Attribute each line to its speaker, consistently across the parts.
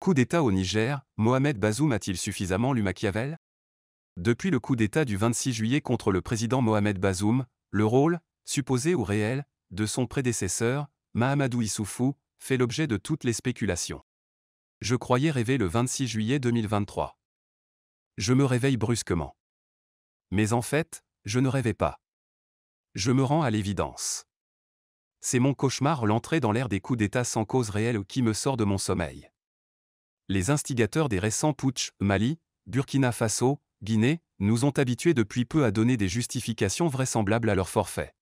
Speaker 1: Coup d'État au Niger, Mohamed Bazoum a-t-il suffisamment lu Machiavel? Depuis le coup d'État du 26 juillet contre le président Mohamed Bazoum, le rôle, supposé ou réel, de son prédécesseur, Mahamadou Issoufou, fait l'objet de toutes les spéculations. Je croyais rêver le 26 juillet 2023. Je me réveille brusquement. Mais en fait, je ne rêvais pas. Je me rends à l'évidence. C'est mon cauchemar, l'entrée dans l'ère des coups d'État sans cause réelle qui me sort de mon sommeil. Les instigateurs des récents putschs, Mali, Burkina Faso, Guinée, nous ont habitués depuis peu à donner des justifications vraisemblables à leur forfait.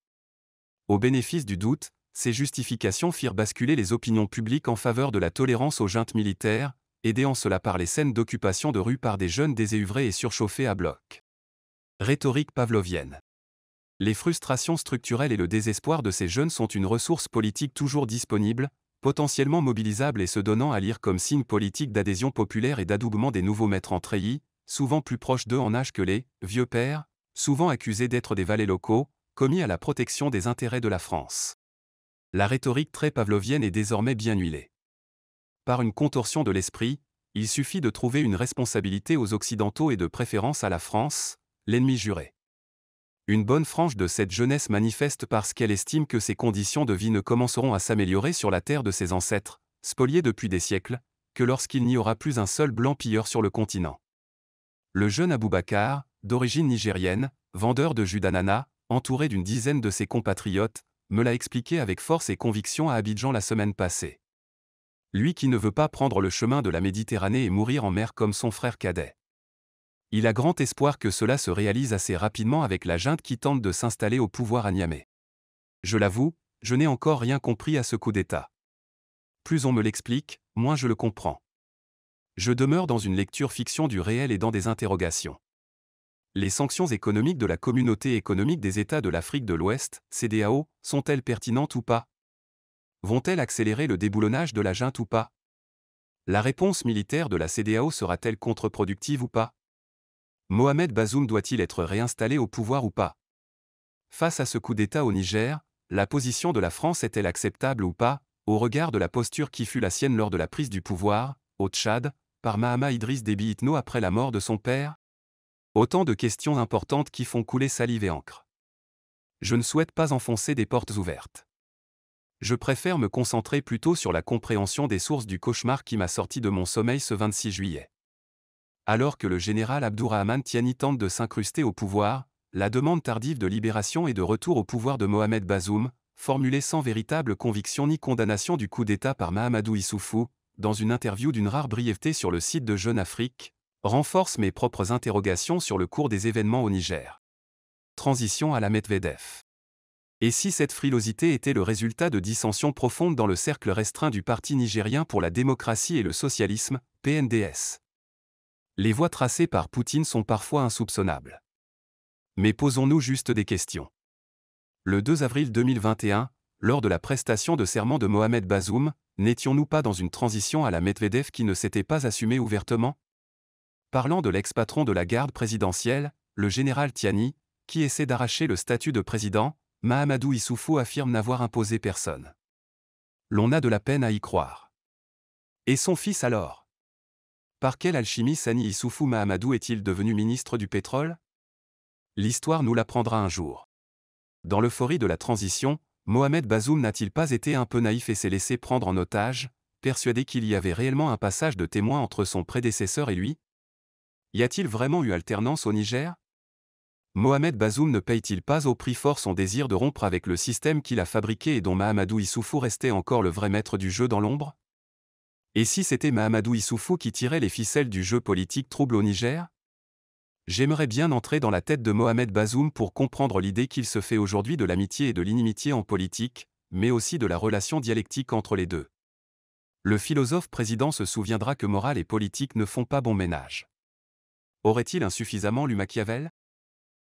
Speaker 1: Au bénéfice du doute, ces justifications firent basculer les opinions publiques en faveur de la tolérance aux juntes militaires, aidées en cela par les scènes d'occupation de rue par des jeunes déséuvrés et surchauffés à bloc. Rhétorique pavlovienne. Les frustrations structurelles et le désespoir de ces jeunes sont une ressource politique toujours disponible, potentiellement mobilisable et se donnant à lire comme signe politique d'adhésion populaire et d'adoubement des nouveaux maîtres en treillis, souvent plus proches d'eux en âge que les « vieux pères », souvent accusés d'être des valets locaux, commis à la protection des intérêts de la France. La rhétorique très pavlovienne est désormais bien huilée. Par une contorsion de l'esprit, il suffit de trouver une responsabilité aux Occidentaux et de préférence à la France, l'ennemi juré. Une bonne frange de cette jeunesse manifeste parce qu'elle estime que ses conditions de vie ne commenceront à s'améliorer sur la terre de ses ancêtres, spoliés depuis des siècles, que lorsqu'il n'y aura plus un seul blanc pilleur sur le continent. Le jeune Aboubacar, d'origine nigérienne, vendeur de jus d'ananas, entouré d'une dizaine de ses compatriotes, me l'a expliqué avec force et conviction à Abidjan la semaine passée. Lui qui ne veut pas prendre le chemin de la Méditerranée et mourir en mer comme son frère cadet. Il a grand espoir que cela se réalise assez rapidement avec la junte qui tente de s'installer au pouvoir à Niamey. Je l'avoue, je n'ai encore rien compris à ce coup d'État. Plus on me l'explique, moins je le comprends. Je demeure dans une lecture fiction du réel et dans des interrogations. Les sanctions économiques de la Communauté économique des États de l'Afrique de l'Ouest, CEDEAO, sont-elles pertinentes ou pas? Vont-elles accélérer le déboulonnage de la junte ou pas? La réponse militaire de la CEDEAO sera-t-elle contre-productive ou pas? Mohamed Bazoum doit-il être réinstallé au pouvoir ou pas? Face à ce coup d'État au Niger, la position de la France est-elle acceptable ou pas, au regard de la posture qui fut la sienne lors de la prise du pouvoir, au Tchad, par Mahama Idriss Déby Itno après la mort de son père? Autant de questions importantes qui font couler salive et encre. Je ne souhaite pas enfoncer des portes ouvertes. Je préfère me concentrer plutôt sur la compréhension des sources du cauchemar qui m'a sorti de mon sommeil ce 26 juillet. Alors que le général Abdourahmane Tiani tente de s'incruster au pouvoir, la demande tardive de libération et de retour au pouvoir de Mohamed Bazoum, formulée sans véritable conviction ni condamnation du coup d'État par Mahamadou Issoufou, dans une interview d'une rare brièveté sur le site de Jeune Afrique, renforce mes propres interrogations sur le cours des événements au Niger. Transition à la Medvedev. Et si cette frilosité était le résultat de dissensions profondes dans le cercle restreint du Parti nigérien pour la démocratie et le socialisme, PNDS? Les voies tracées par Poutine sont parfois insoupçonnables. Mais posons-nous juste des questions. Le 2 avril 2021, lors de la prestation de serment de Mohamed Bazoum, n'étions-nous pas dans une transition à la Medvedev qui ne s'était pas assumée ouvertement? Parlant de l'ex-patron de la garde présidentielle, le général Tiani, qui essaie d'arracher le statut de président, Mahamadou Issoufou affirme n'avoir imposé personne. L'on a de la peine à y croire. Et son fils alors? Par quelle alchimie Sani Issoufou Mahamadou est-il devenu ministre du pétrole? L'histoire nous l'apprendra un jour. Dans l'euphorie de la transition, Mohamed Bazoum n'a-t-il pas été un peu naïf et s'est laissé prendre en otage, persuadé qu'il y avait réellement un passage de témoin entre son prédécesseur et lui? Y a-t-il vraiment eu alternance au Niger? Mohamed Bazoum ne paye-t-il pas au prix fort son désir de rompre avec le système qu'il a fabriqué et dont Mahamadou Issoufou restait encore le vrai maître du jeu dans l'ombre? Et si c'était Mahamadou Issoufou qui tirait les ficelles du jeu politique trouble au Niger? J'aimerais bien entrer dans la tête de Mohamed Bazoum pour comprendre l'idée qu'il se fait aujourd'hui de l'amitié et de l'inimitié en politique, mais aussi de la relation dialectique entre les deux. Le philosophe président se souviendra que morale et politique ne font pas bon ménage. Aurait-il insuffisamment lu Machiavel?